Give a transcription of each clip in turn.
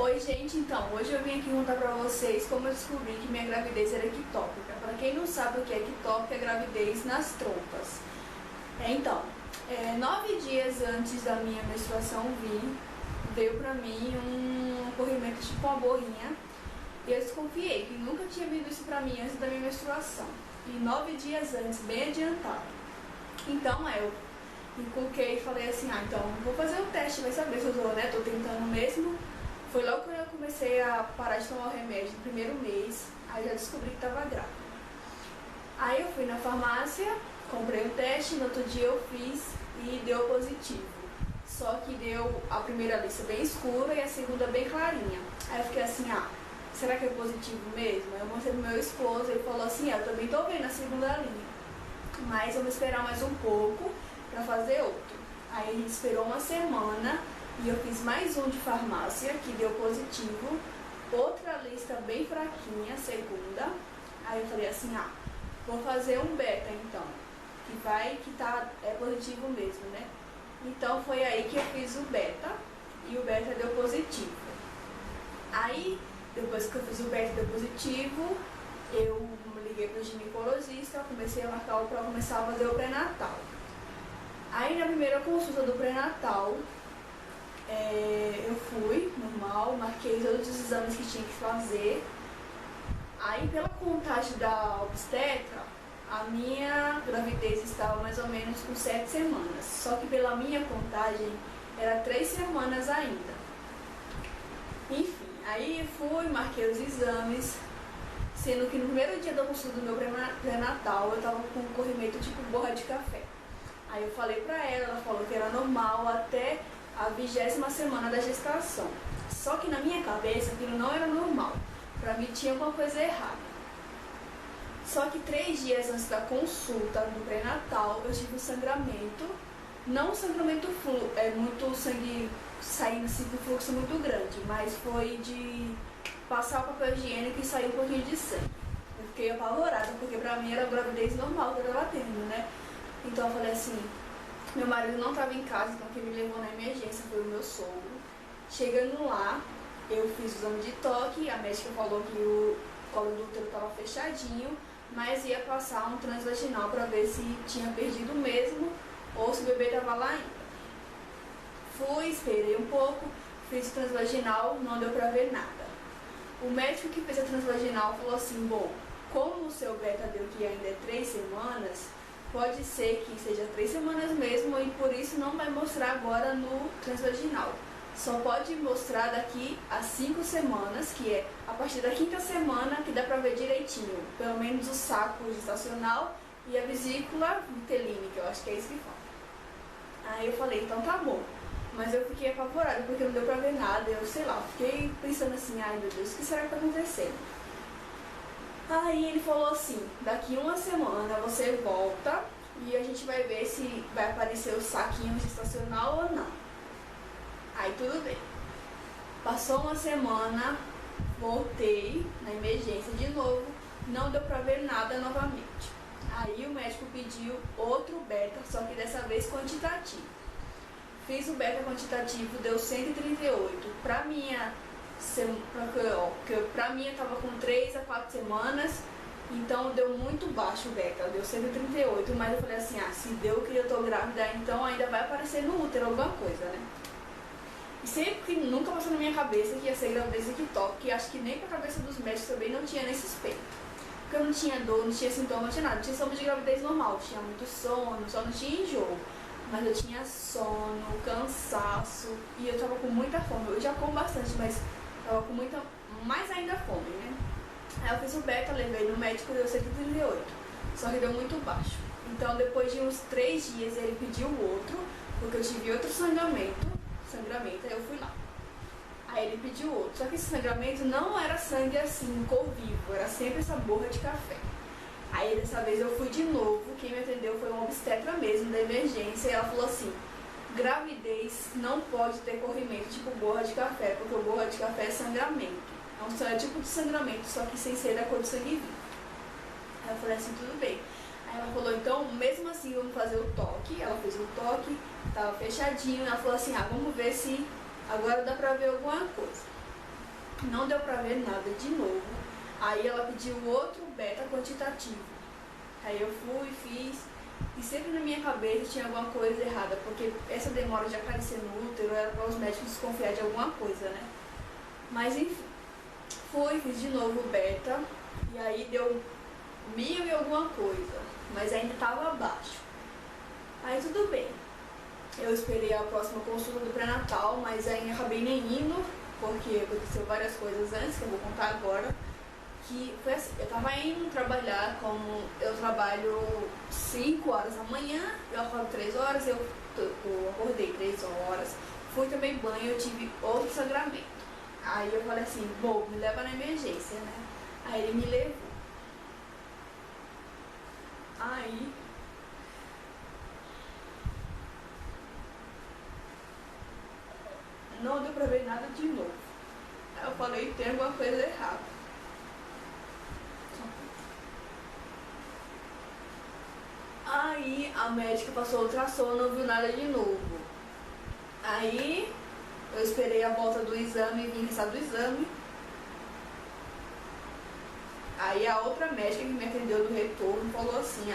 Oi gente, então, hoje eu vim aqui contar pra vocês como eu descobri que minha gravidez era ectópica. Pra quem não sabe o que é ectópica, é gravidez nas trompas. Então, 9 dias antes da minha menstruação veio pra mim um corrimento tipo uma borrinha. E eu desconfiei, que nunca tinha vindo isso pra mim antes da minha menstruação. E 9 dias antes, bem adiantado. Então eu inculquei e falei assim, então vou fazer o teste, vai saber se eu tô tentando mesmo. Foi logo quando eu comecei a parar de tomar o remédio no primeiro mês, aí já descobri que estava grávida. Aí eu fui na farmácia, comprei o teste, no outro dia eu fiz e deu positivo. Só que deu a primeira lista bem escura e a segunda bem clarinha. Aí eu fiquei assim, será que é positivo mesmo? Eu mostrei pro meu esposo, ele falou assim, eu também tô vendo a segunda linha, mas eu vou esperar mais um pouco para fazer outro. Aí a gente esperou uma semana e eu fiz mais um de farmácia que deu positivo, outra lista bem fraquinha, segunda. Aí eu falei assim, vou fazer um beta então, é positivo mesmo, né? Então foi aí que eu fiz o beta e o beta deu positivo. Aí depois que eu fiz o beta deu positivo, eu liguei para o ginecologista, comecei a marcar para começar a fazer o pré-natal. Aí na primeira consulta do pré-natal, eu fui, normal, marquei todos os exames que tinha que fazer. Aí pela contagem da obstetra, a minha gravidez estava mais ou menos com 7 semanas. Só que pela minha contagem, era 3 semanas ainda. Enfim, aí fui, marquei os exames, sendo que no primeiro dia da consulta do meu pré-natal, eu estava com um corrimento tipo borra de café. Aí eu falei pra ela falou que era normal até a 20ª semana da gestação. Só que na minha cabeça aquilo não era normal. Pra mim tinha alguma coisa errada. Só que 3 dias antes da consulta do pré-natal, eu tive um sangramento. Não um sangramento muito sangue saindo assim com fluxo muito grande, mas foi de passar o papel higiênico e sair um pouquinho de sangue. Eu fiquei apavorada, porque pra mim era a gravidez normal que eu tava tendo, né? Então eu falei assim, meu marido não estava em casa, então quem me levou na emergência foi o meu sogro. Chegando lá, eu fiz o exame de toque, a médica falou que o colo do útero estava fechadinho, mas ia passar um transvaginal para ver se tinha perdido mesmo ou se o bebê estava lá ainda. Fui, esperei um pouco, fiz o transvaginal, não deu para ver nada. O médico que fez a transvaginal falou assim, bom, como o seu beta deu que ainda é 3 semanas, pode ser que seja 3 semanas mesmo e por isso não vai mostrar agora no transvaginal. Só pode mostrar daqui a 5 semanas, que é a partir da 5ª semana que dá pra ver direitinho. Pelo menos o saco gestacional e a vesícula vitelínica, eu acho que é isso que fala. Aí eu falei, então tá bom. Mas eu fiquei apavorada porque não deu pra ver nada. Eu sei lá, fiquei pensando assim, ai meu Deus, o que será que tá acontecendo? Aí ele falou assim, daqui uma semana você volta e a gente vai ver se vai aparecer o saquinho gestacional ou não. Aí tudo bem. Passou uma semana, voltei na emergência de novo, não deu pra ver nada novamente. Aí o médico pediu outro beta, só que dessa vez quantitativo. Fiz o beta quantitativo, deu 138. Pra minha eu tava com 3 a 4 semanas, então deu muito baixo o beta, deu 138, mas eu falei assim, se deu que eu tô grávida, então ainda vai aparecer no útero alguma coisa, né? E sempre, nunca passou na minha cabeça que ia ser gravidez ectópica, que acho que nem pra cabeça dos médicos também não tinha nem suspeita. Porque eu não tinha dor, não tinha sintoma, não tinha nada, tinha sintoma de gravidez normal, tinha muito sono, só não tinha enjoo. Mas eu tinha sono, cansaço e eu tava com muita fome. Eu já como bastante, mas tava com mais ainda fome, né? Aí eu fiz o beta, levei no médico, deu 138, só que deu muito baixo. Então depois de uns 3 dias ele pediu outro, porque eu tive outro sangramento, aí eu fui lá. Aí ele pediu outro, só que esse sangramento não era sangue assim, cor vivo, era sempre essa borra de café. Aí dessa vez eu fui de novo, quem me atendeu foi uma obstetra mesmo, da emergência, e ela falou assim, gravidez não pode ter corrimento tipo borra de café, porque o borra de café é sangramento. É um tipo de sangramento, só que sem ser da cor de sangue vivo. Aí eu falei assim, tudo bem. Aí ela falou, então, mesmo assim, vamos fazer o toque. Ela fez o toque, tava fechadinho. Ela falou assim, vamos ver se agora dá pra ver alguma coisa. Não deu pra ver nada de novo. Aí ela pediu outro beta quantitativo. Aí eu fui, fiz, e sempre na minha cabeça tinha alguma coisa errada, porque essa demora de aparecer no útero era para os médicos desconfiar de alguma coisa, né? Mas enfim, fui, fiz de novo o beta, e aí deu 1000 e alguma coisa, mas ainda estava abaixo. Aí tudo bem. Eu esperei a próxima consulta do pré-natal, mas aí acabei nem indo, porque aconteceu várias coisas antes, que eu vou contar agora. Que foi assim, eu tava indo trabalhar, como eu trabalho 5 horas da manhã, eu acordo 3 horas, eu acordei 3 horas, fui também banho, eu tive outro sangramento. Aí eu falei assim, bom, me leva na emergência, né? Aí ele me levou. Aí não deu pra ver nada de novo. Aí eu falei, tem alguma coisa errada. Aí a médica passou o ultrassom, não viu nada de novo. Aí eu esperei a volta do exame, vim resultado do exame. Aí a outra médica que me atendeu no retorno falou assim,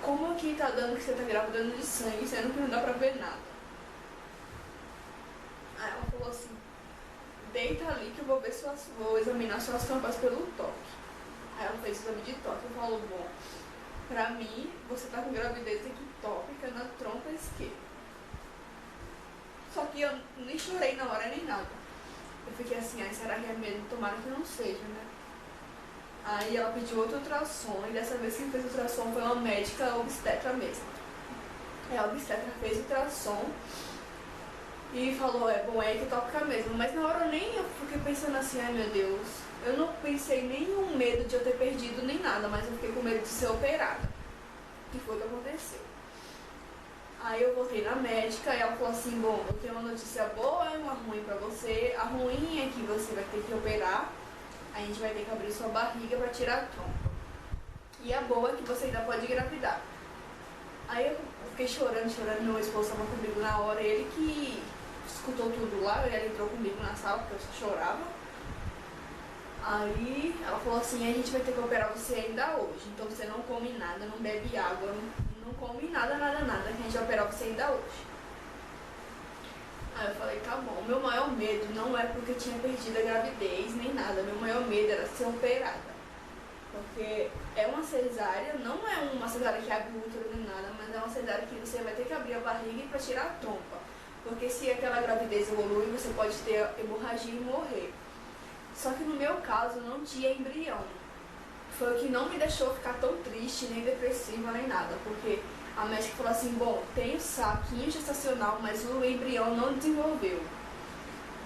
como aqui tá dando que você tá grávida de sangue, sendo que não dá pra ver nada. Aí ela falou assim, deita ali que eu vou ver vou examinar suas trompas pelo toque. Aí ela fez o exame de toque e falou, bom, pra mim, você tá com gravidez ectópica na trompa esquerda. Só que eu nem chorei na hora nem nada. Eu fiquei assim, será que é mesmo? Tomara que não seja, né? Aí ela pediu outro ultrassom, e dessa vez quem fez o ultrassom foi uma médica obstetra mesmo. Aí a obstetra fez o ultrassom e falou, bom, é ectópica mesmo. Mas na hora eu fiquei pensando assim, ai meu Deus, eu não pensei nenhum medo de eu ter perdido nem nada, mas eu fiquei com medo de ser operada. Que foi o que aconteceu. Aí eu voltei na médica e ela falou assim, bom, eu tenho uma notícia boa e uma ruim pra você. A ruim é que você vai ter que operar, a gente vai ter que abrir sua barriga pra tirar a trompa. E a boa é que você ainda pode engravidar. Aí eu fiquei chorando, meu esposo estava comigo na hora, ele que escutou tudo lá, ele entrou comigo na sala porque eu só chorava. Aí ela falou assim, a gente vai ter que operar você ainda hoje, então você não come nada, não bebe água, não come nada, que a gente vai operar você ainda hoje. Aí eu falei, tá bom. Meu maior medo não é porque eu tinha perdido a gravidez nem nada, meu maior medo era ser operada. Porque é uma cesárea, não é uma cesárea que abre o útero nem nada, mas é uma cesárea que você vai ter que abrir a barriga para tirar a trompa. Porque se aquela gravidez evolui, você pode ter hemorragia e morrer. Só que no meu caso não tinha embrião. Foi o que não me deixou ficar tão triste, nem depressiva, nem nada. Porque a médica falou assim, bom, tem o saquinho gestacional, mas o embrião não desenvolveu.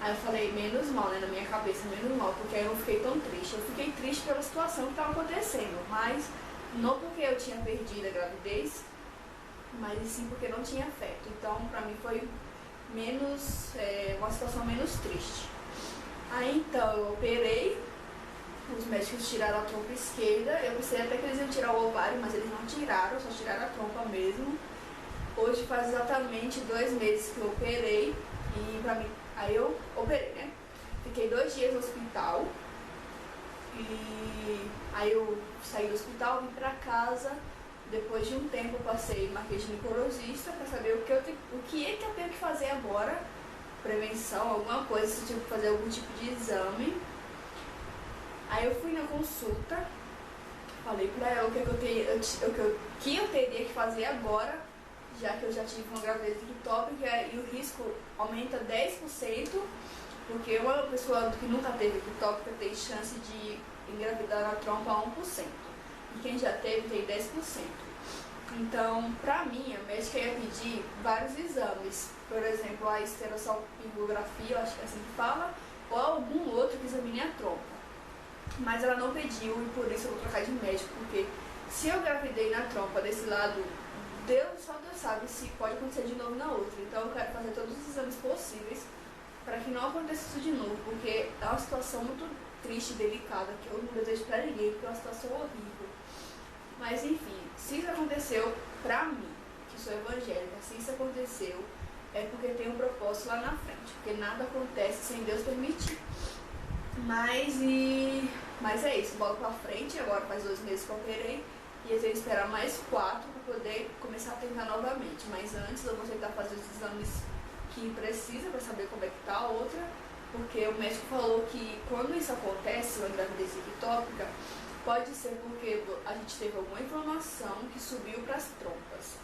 Aí eu falei, menos mal, né, na minha cabeça, menos mal, porque aí eu não fiquei tão triste. Eu fiquei triste pela situação que estava acontecendo, mas não porque eu tinha perdido a gravidez, mas sim porque não tinha feto. Então, pra mim foi uma situação menos triste. Aí então eu operei, os médicos tiraram a trompa esquerda, eu pensei até que eles iam tirar o ovário, mas eles não tiraram, só tiraram a trompa mesmo. Hoje faz exatamente 2 meses que eu operei, e pra mim, aí eu operei, né? Fiquei 2 dias no hospital, e aí eu saí do hospital, vim pra casa. Depois de um tempo eu passei, marquei ginecologista para saber o que é que eu tenho que fazer agora, prevenção, alguma coisa, se eu tinha que fazer algum tipo de exame. Aí eu fui na consulta, falei pra ela o que eu teria que fazer agora, já que eu já tive uma gravidez ectópica e o risco aumenta 10%, porque uma pessoa que nunca teve ectópica tem chance de engravidar na trompa a 1%. E quem já teve tem 10%. Então, pra mim, a médica ia pedir vários exames. Por exemplo, a esterossalpingografia, acho que é assim que fala, ou algum outro que examine a trompa. Mas ela não pediu e por isso eu vou trocar de médico, porque se eu gravidei na trompa desse lado, só Deus sabe se pode acontecer de novo na outra. Então eu quero fazer todos os exames possíveis para que não aconteça isso de novo, porque é uma situação muito triste e delicada, que eu não desejo pra ninguém, porque é uma situação horrível. Mas enfim, se isso aconteceu pra mim, que sou evangélica, se isso aconteceu, é porque tem um propósito lá na frente, porque nada acontece sem Deus permitir. Mas é isso, bola pra frente. Agora faz 2 meses que eu operei e eu tenho que esperar mais 4 para poder começar a tentar novamente. Mas antes eu vou tentar fazer os exames que precisa para saber como é que tá a outra, porque o médico falou que quando isso acontece, uma gravidez ectópica, pode ser porque a gente teve alguma inflamação que subiu para as trompas.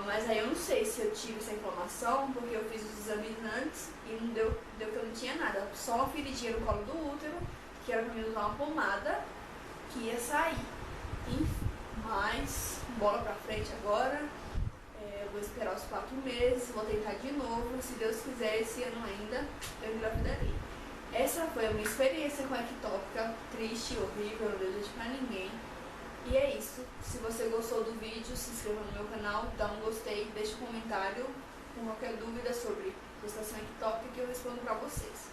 Mas aí eu não sei se eu tive essa inflamação, porque eu fiz os exames antes e não deu que eu não tinha nada, só uma feridinha no colo do útero, que era pra mim usar uma pomada que ia sair. Enfim, mas bola pra frente agora. Eu vou esperar os 4 meses, vou tentar de novo. Se Deus quiser, esse ano ainda eu engravidarei. Essa foi a minha experiência com a ectópica, triste, horrível, não desejo pra ninguém. E é isso. Se você gostou do vídeo, se inscreva no meu canal, dá um gostei, deixe um comentário com qualquer dúvida sobre gestação ectópica que eu respondo pra vocês.